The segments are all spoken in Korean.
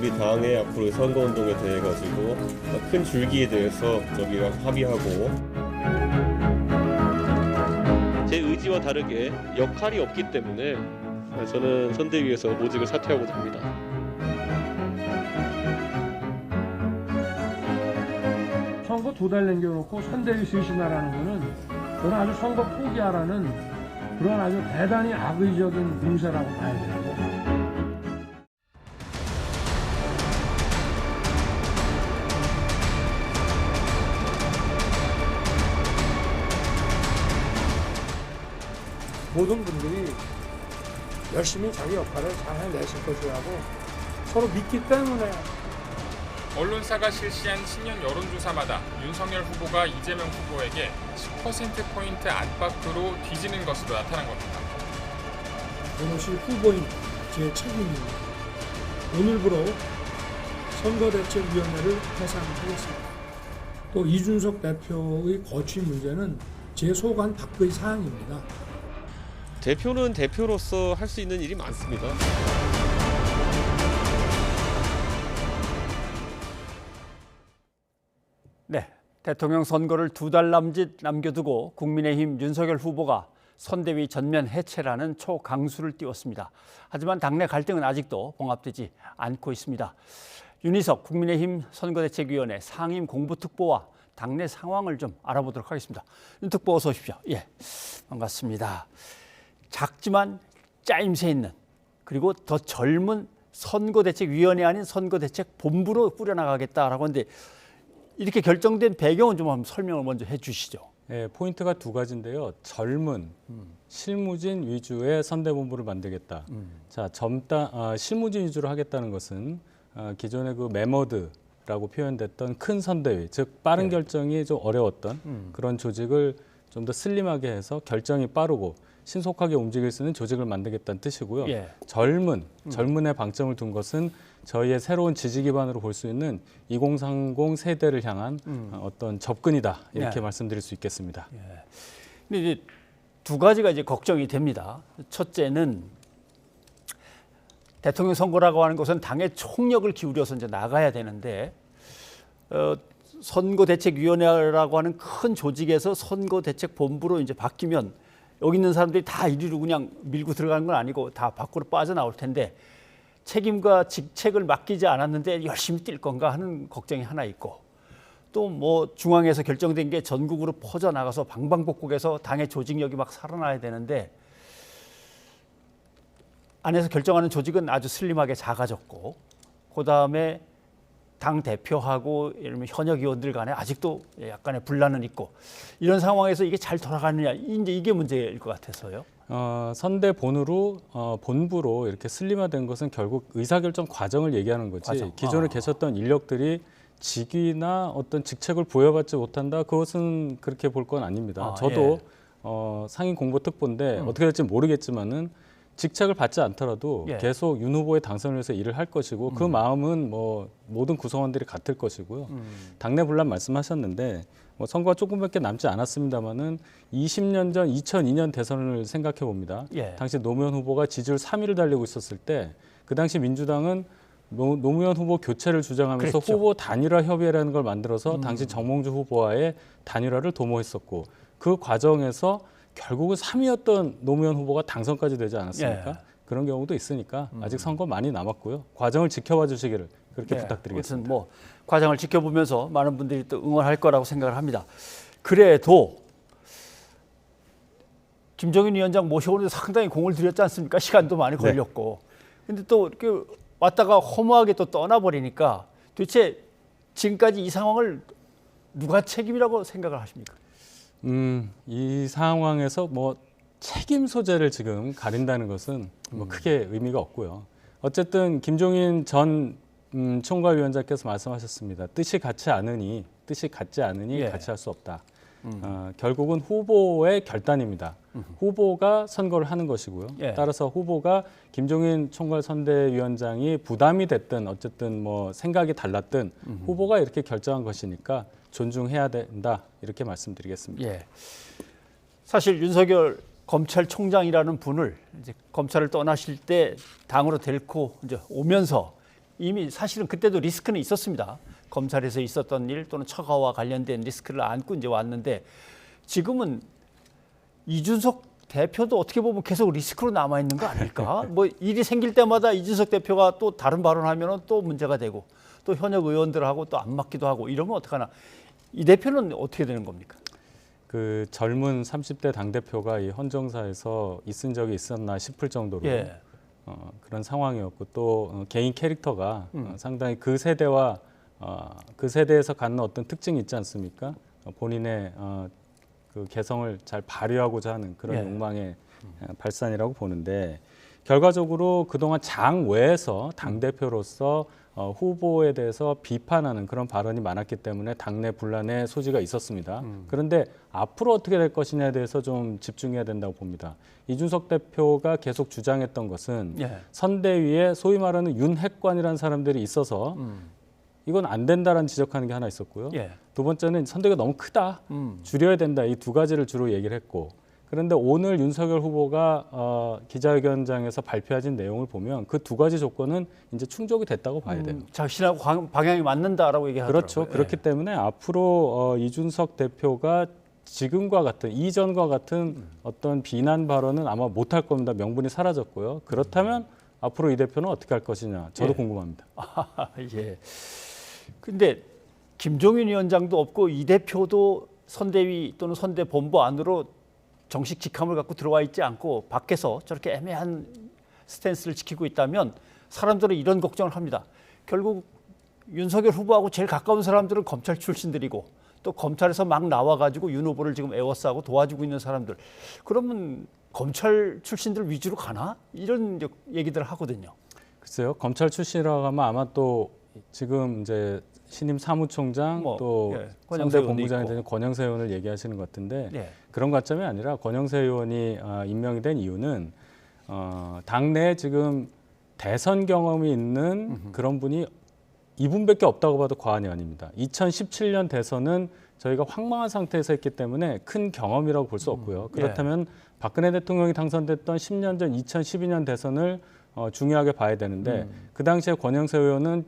우리 당의 앞으로 선거운동에 대해 가지고 큰 줄기에 대해서 저기가 합의하고 제 의지와 다르게 역할이 없기 때문에 저는 선대위에서 모직을 사퇴하고자 합니다. 선거 2달 남겨놓고 선대위 쇄신하라는 거는 저는 아주 선거 포기하라는 그런 아주 대단히 악의적인 문세라고 봐야 되고. 모든 분들이 열심히 자기 역할을 잘 해내실 것이라고 서로 믿기 때문에 언론사가 실시한 신년 여론조사마다 윤석열 후보가 이재명 후보에게 10%포인트 안팎으로 뒤지는 것으로 나타난 겁니다. 오롯이 후보인 제 책임입니다. 오늘부로 선거대책위원회를 해산하겠습니다. 또 이준석 대표의 거취 문제는 제 소관 밖의 사항입니다. 대표는 대표로서 할 수 있는 일이 많습니다. 네, 대통령 선거를 2달 남짓 남겨두고 국민의힘 윤석열 후보가 선대위 전면 해체라는 초강수를 띄웠습니다. 하지만 당내 갈등은 아직도 봉합되지 않고 있습니다. 윤희석 국민의힘 선거대책위원회 상임 공보특보와 당내 상황을 좀 알아보도록 하겠습니다. 윤 특보 어서 오십시오. 예, 반갑습니다. 작지만 짜임새 있는 그리고 더 젊은 선거대책위원회 아닌 선거대책본부로 꾸려나가겠다라고 하는데 이렇게 결정된 배경은 좀 한번 설명을 먼저 해주시죠. 네, 포인트가 두 가지인데요. 젊은, 실무진 위주의 선대본부를 만들겠다. 자, 실무진 위주로 하겠다는 것은 기존의 그 메머드라고 표현됐던 큰 선대위, 즉 빠른 결정이 좀 어려웠던 그런 조직을 좀 더 슬림하게 해서 결정이 빠르고 신속하게 움직일 수 있는 조직을 만들겠다는 뜻이고요. 젊은의 방점을 둔 것은 저희의 새로운 지지 기반으로 볼 수 있는 2030 세대를 향한 어떤 접근이다 이렇게 말씀드릴 수 있겠습니다. 근데 이제 두 가지가 이제 걱정이 됩니다. 첫째는 대통령 선거라고 하는 것은 당의 총력을 기울여서 이제 나가야 되는데 선거대책위원회라고 하는 큰 조직에서 선거대책본부로 이제 바뀌면 여기 있는 사람들이 다 이리로 그냥 밀고 들어가는 건 아니고 다 밖으로 빠져나올 텐데 책임과 직책을 맡기지 않았는데 열심히 뛸 건가 하는 걱정이 하나 있고 또 뭐 중앙에서 결정된 게 전국으로 퍼져나가서 방방곡곡에서 당의 조직력이 막 살아나야 되는데 안에서 결정하는 조직은 아주 슬림하게 작아졌고 그다음에 당 대표하고 예를 들면 현역 의원들 간에 아직도 약간의 분란은 있고 이런 상황에서 이게 잘 돌아가느냐 이제 이게 문제일 것 같아서요. 선대본으로 본부로 이렇게 슬림화된 것은 결국 의사결정 과정을 얘기하는 거지. 기존에 계셨던 인력들이 직위나 어떤 직책을 부여받지 못한다. 그것은 그렇게 볼 건 아닙니다. 저도 상임 공보특보인데 어떻게 될지 모르겠지만은 직책을 받지 않더라도 계속 윤 후보의 당선을 위해서 일을 할 것이고 그 마음은 뭐 모든 구성원들이 같을 것이고요. 당내 분란 말씀하셨는데 뭐 선거가 조금밖에 남지 않았습니다만은 20년 전 2002년 대선을 생각해 봅니다. 당시 노무현 후보가 지지율 3위를 달리고 있었을 때 그 당시 민주당은 노무현 후보 교체를 주장하면서 그랬죠. 후보 단일화 협의회라는 걸 만들어서 당시 정몽주 후보와의 단일화를 도모했었고 그 과정에서 결국은 3위였던 노무현 후보가 당선까지 되지 않았습니까? 그런 경우도 있으니까 아직 선거 많이 남았고요. 과정을 지켜봐 주시기를 그렇게 부탁드리겠습니다. 아무튼 뭐 과정을 지켜보면서 많은 분들이 또 응원할 거라고 생각을 합니다. 그래도 김종인 위원장 모셔오는데 상당히 공을 들였지 않습니까? 시간도 많이 걸렸고. 근데 또 이렇게 왔다가 허무하게 또 떠나버리니까 도대체 지금까지 이 상황을 누가 책임이라고 생각을 하십니까? 이 상황에서 뭐 책임 소재를 지금 가린다는 것은 뭐 크게 의미가 없고요. 어쨌든 김종인 전 총괄위원장께서 말씀하셨습니다. 뜻이 같지 않으니 같이 할 수 없다. 결국은 후보의 결단입니다. 후보가 선거를 하는 것이고요. 따라서 후보가 김종인 총괄선대위원장이 부담이 됐든 어쨌든 뭐 생각이 달랐든 후보가 이렇게 결정한 것이니까 존중해야 된다 이렇게 말씀드리겠습니다. 사실 윤석열 검찰총장이라는 분을 이제 검찰을 떠나실 때 당으로 데리고 이제 오면서 이미 사실은 그때도 리스크는 있었습니다. 검찰에서 있었던 일 또는 처가와 관련된 리스크를 안고 이제 왔는데 지금은 이준석 대표도 어떻게 보면 계속 리스크로 남아 있는 거 아닐까? 뭐 일이 생길 때마다 이준석 대표가 또 다른 발언하면은 또 문제가 되고 또 현역 의원들하고 또 안 맞기도 하고 이러면 어떡하나? 이 대표는 어떻게 되는 겁니까? 그 젊은 30대 당대표가 이 헌정사에서 있은 적이 있었나 싶을 정도로 예. 그런 상황이었고 또 개인 캐릭터가 상당히 그 세대와 그 세대에서 갖는 어떤 특징이 있지 않습니까? 본인의 그 개성을 잘 발휘하고자 하는 그런 예. 욕망의 발산이라고 보는데 결과적으로 그동안 장 외에서 당대표로서 후보에 대해서 비판하는 그런 발언이 많았기 때문에 당내 분란의 소지가 있었습니다. 그런데 앞으로 어떻게 될 것이냐에 대해서 좀 집중해야 된다고 봅니다. 이준석 대표가 계속 주장했던 것은 예. 선대위에 소위 말하는 윤핵관이라는 사람들이 있어서 이건 안 된다라는 지적하는 게 하나 있었고요. 예. 두 번째는 선대위가 너무 크다, 줄여야 된다. 이 두 가지를 주로 얘기를 했고 그런데 오늘 윤석열 후보가 기자회견장에서 발표하신 내용을 보면 그 두 가지 조건은 이제 충족이 됐다고 봐야 돼요. 자신하고 방향이 맞는다라고 얘기하더라고요. 그렇죠. 그렇기 때문에 앞으로 이준석 대표가 지금과 같은 이전과 같은 어떤 비난 발언은 아마 못할 겁니다. 명분이 사라졌고요. 그렇다면 앞으로 이 대표는 어떻게 할 것이냐 저도 예. 궁금합니다. 예. 근데 김종인 위원장도 없고 이 대표도 선대위 또는 선대본부 안으로 정식 직함을 갖고 들어와 있지 않고 밖에서 저렇게 애매한 스탠스를 지키고 있다면 사람들은 이런 걱정을 합니다. 결국 윤석열 후보하고 제일 가까운 사람들은 검찰 출신들이고 또 검찰에서 막 나와가지고 윤 후보를 지금 에워싸고 도와주고 있는 사람들. 그러면 검찰 출신들 위주로 가나? 이런 얘기들을 하거든요. 글쎄요. 검찰 출신이라고 하면 아마 또 지금 이제 신임 사무총장 또 권영세 선대 본부장이 의원도 되는 권영세 의원을 얘기하시는 것 같은데 예. 그런 관점이 아니라 권영세 의원이 임명이 된 이유는 당내에 지금 대선 경험이 있는 그런 분이 이분밖에 없다고 봐도 과언이 아닙니다. 2017년 대선은 저희가 황망한 상태에서 했기 때문에 큰 경험이라고 볼 수 없고요. 그렇다면 박근혜 대통령이 당선됐던 10년 전 2012년 대선을 중요하게 봐야 되는데 그 당시에 권영세 의원은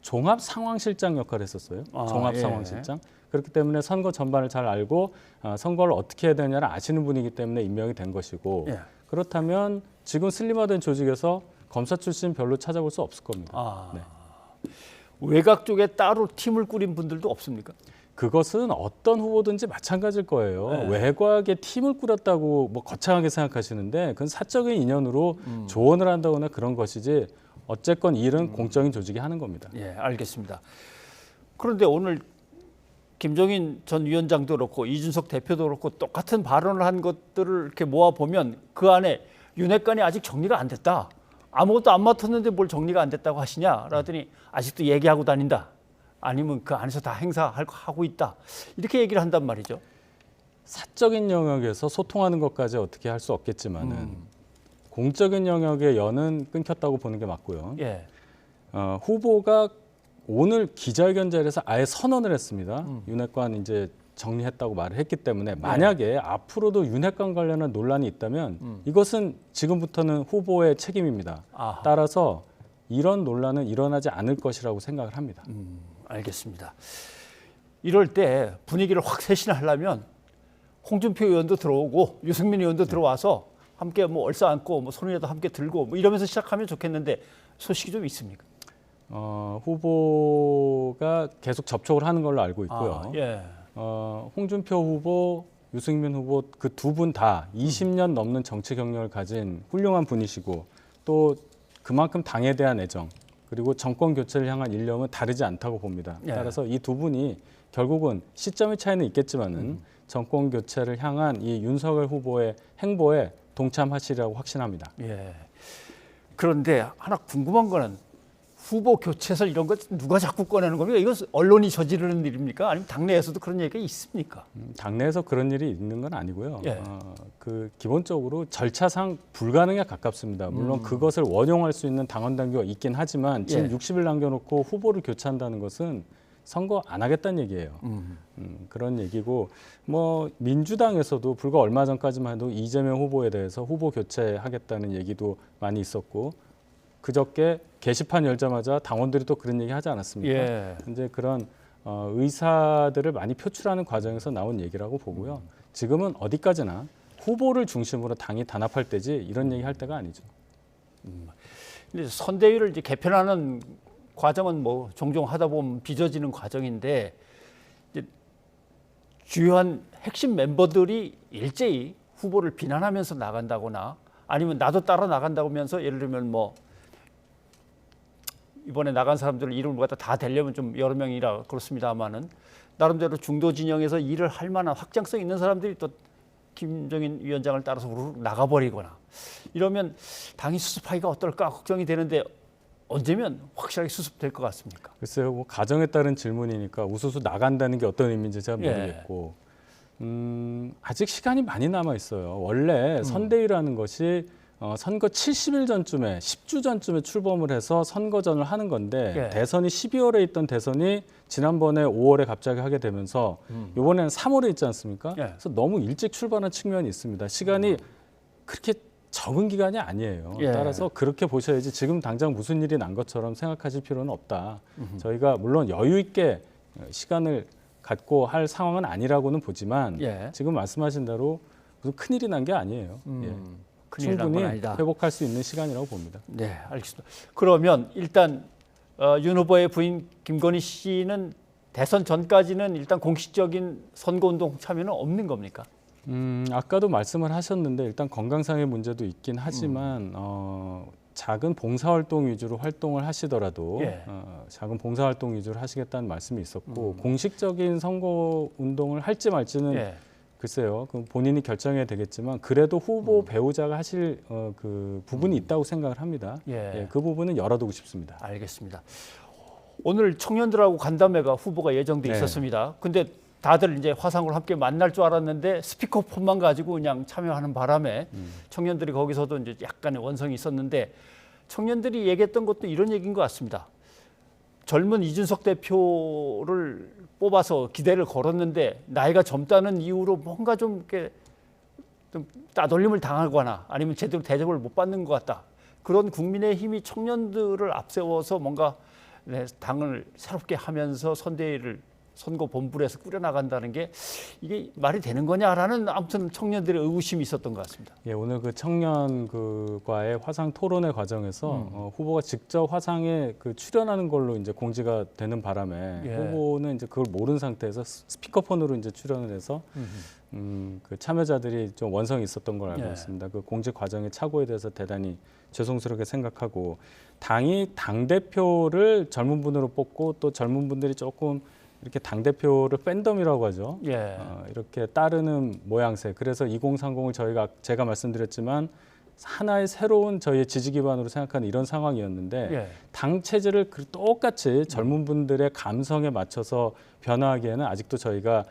종합 상황실장 역할을 했었어요. 종합 상황실장. 그렇기 때문에 선거 전반을 잘 알고 선거를 어떻게 해야 되냐를 아시는 분이기 때문에 임명이 된 것이고 그렇다면 지금 슬림화된 조직에서 검사 출신 별로 찾아볼 수 없을 겁니다. 네. 외곽 쪽에 따로 팀을 꾸린 분들도 없습니까? 그것은 어떤 후보든지 마찬가지일 거예요. 네. 외곽에 팀을 꾸렸다고 뭐 거창하게 생각하시는데 그건 사적인 인연으로 조언을 한다거나 그런 것이지 어쨌건 일은 공적인 조직이 하는 겁니다. 예, 알겠습니다. 그런데 오늘 김종인 전 위원장도 그렇고 이준석 대표도 그렇고 똑같은 발언을 한 것들을 이렇게 모아보면 그 안에 윤핵관이 아직 정리가 안 됐다. 아무것도 안 맡았는데 뭘 정리가 안 됐다고 하시냐? 라더니 아직도 얘기하고 다닌다. 아니면 그 안에서 다 행사하고 있다. 이렇게 얘기를 한단 말이죠. 사적인 영역에서 소통하는 것까지 어떻게 할 수 없겠지만은 공적인 영역의 연은 끊겼다고 보는 게 맞고요. 예. 후보가 오늘 기자회견 자리에서 아예 선언을 했습니다. 윤핵관 이제 정리했다고 말을 했기 때문에 만약에 앞으로도 윤핵관 관련한 논란이 있다면 이것은 지금부터는 후보의 책임입니다. 아하. 따라서 이런 논란은 일어나지 않을 것이라고 생각을 합니다. 알겠습니다. 이럴 때 분위기를 확 쇄신하려면 홍준표 의원도 들어오고 유승민 의원도 들어와서 함께 뭐 얼싸안고 뭐 손이라도 함께 들고 뭐 이러면서 시작하면 좋겠는데 소식이 좀 있습니까? 후보가 계속 접촉을 하는 걸로 알고 있고요. 예. 홍준표 후보, 유승민 후보 그 두 분 다 20년 넘는 정치 경력을 가진 훌륭한 분이시고 또 그만큼 당에 대한 애정 그리고 정권 교체를 향한 일념은 다르지 않다고 봅니다. 예. 따라서 이 두 분이 결국은 시점의 차이는 있겠지만은 정권 교체를 향한 이 윤석열 후보의 행보에 동참하시리라고 확신합니다. 예. 그런데 하나 궁금한 거는 후보 교체설 이런 거 누가 자꾸 꺼내는 겁니까? 이거 언론이 저지르는 일입니까? 아니면 당내에서도 그런 얘기가 있습니까? 당내에서 그런 일이 있는 건 아니고요. 예. 그 기본적으로 절차상 불가능에 가깝습니다. 물론 그것을 원용할 수 있는 당원 당규가 있긴 하지만 지금 60일 남겨놓고 후보를 교체한다는 것은 선거 안 하겠다는 얘기예요. 그런 얘기고 뭐 민주당에서도 불과 얼마 전까지만 해도 이재명 후보에 대해서 후보 교체하겠다는 얘기도 많이 있었고 그저께 게시판 열자마자 당원들이 또 그런 얘기 하지 않았습니까? 예. 이제 그런 의사들을 많이 표출하는 과정에서 나온 얘기라고 보고요. 지금은 어디까지나 후보를 중심으로 당이 단합할 때지 이런 얘기 할 때가 아니죠. 근데 선대위를 이제 개편하는 과정은 뭐 종종 하다 보면 빚어지는 과정인데 이제 주요한 핵심 멤버들이 일제히 후보를 비난하면서 나간다거나 아니면 나도 따라 나간다고 하면서 예를 들면 뭐 이번에 나간 사람들 이름을 갖다 다 대려면 좀 여러 명이라 그렇습니다만은 나름대로 중도 진영에서 일을 할 만한 확장성 있는 사람들이 또 김정인 위원장을 따라서 우르르 나가버리거나 이러면 당이 수습하기가 어떨까 걱정이 되는데 언제면 확실하게 수습될 것 같습니까? 글쎄요, 뭐 가정에 따른 질문이니까 우수수 나간다는 게 어떤 의미인지 잘 모르겠고 아직 시간이 많이 남아 있어요. 원래 선대위라는 것이 선거 70일 전쯤에 10주 전쯤에 출범을 해서 선거전을 하는 건데 예. 대선이 12월에 있던 대선이 지난번에 5월에 갑자기 하게 되면서 이번에는 3월에 있지 않습니까? 예. 그래서 너무 일찍 출발한 측면이 있습니다. 시간이 그렇게 적은 기간이 아니에요. 예. 따라서 그렇게 보셔야지 지금 당장 무슨 일이 난 것처럼 생각하실 필요는 없다. 저희가 물론 여유 있게 시간을 갖고 할 상황은 아니라고는 보지만 예. 지금 말씀하신 대로 무슨 큰일이 난 게 아니에요. 예. 큰일 난 건 충분히 아니다. 회복할 수 있는 시간이라고 봅니다. 네, 알겠습니다. 그러면 일단 윤 후보의 부인 김건희 씨는 대선 전까지는 일단 공식적인 선거운동 참여는 없는 겁니까? 아까도 말씀을 하셨는데 일단 건강상의 문제도 있긴 하지만 작은 봉사활동 위주로 활동을 하시더라도 예. 작은 봉사활동 위주로 하시겠다는 말씀이 있었고 공식적인 선거운동을 할지 말지는 예. 글쎄요, 그 본인이 결정해야 되겠지만 그래도 후보 배우자가 하실 그 부분이 있다고 생각을 합니다. 예. 예, 그 부분은 열어두고 싶습니다. 알겠습니다. 오늘 청년들하고 간담회가 후보가 예정돼 네. 있었습니다. 근데 다들 이제 화상으로 함께 만날 줄 알았는데 스피커폰만 가지고 그냥 참여하는 바람에 청년들이 거기서도 이제 약간의 원성이 있었는데 청년들이 얘기했던 것도 이런 얘기인 것 같습니다. 젊은 이준석 대표를 뽑아서 기대를 걸었는데 나이가 젊다는 이유로 뭔가 좀 이렇게 좀 따돌림을 당하거나 아니면 제대로 대접을 못 받는 것 같다. 그런 국민의힘이 청년들을 앞세워서 뭔가 당을 새롭게 하면서 선대위를 선거 본부를 해서 꾸려나간다는 게 이게 말이 되는 거냐라는 아무튼 청년들의 의구심이 있었던 것 같습니다. 예, 오늘 그 청년 그과의 화상 토론회 과정에서 후보가 직접 화상에 그 출연하는 걸로 이제 공지가 되는 바람에 예. 후보는 이제 그걸 모른 상태에서 스피커폰으로 이제 출연을 해서 그 참여자들이 좀 원성이 있었던 걸 알고 예. 있습니다. 그 공직 과정의 착오에 대해서 대단히 죄송스럽게 생각하고 당이 당 대표를 젊은 분으로 뽑고 또 젊은 분들이 조금 이렇게 당 대표를 팬덤이라고 하죠. 예. 이렇게 따르는 모양새. 그래서 2030을 제가 말씀드렸지만 하나의 새로운 저희의 지지 기반으로 생각하는 이런 상황이었는데 예. 당 체제를 똑같이 젊은 분들의 감성에 맞춰서 변화하기에는 아직도 저희가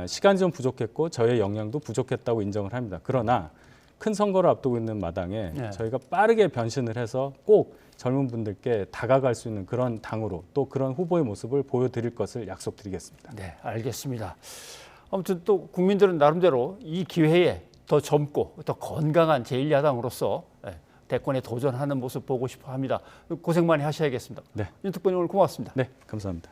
시간이 좀 부족했고 저희의 역량도 부족했다고 인정을 합니다. 그러나 큰 선거를 앞두고 있는 마당에 예. 저희가 빠르게 변신을 해서 꼭 젊은 분들께 다가갈 수 있는 그런 당으로 또 그런 후보의 모습을 보여드릴 것을 약속드리겠습니다. 네, 알겠습니다. 아무튼 또 국민들은 나름대로 이 기회에 더 젊고 더 건강한 제1야당으로서 대권에 도전하는 모습 보고 싶어 합니다. 고생 많이 하셔야겠습니다. 네. 윤 특보님 오늘 고맙습니다. 네, 감사합니다.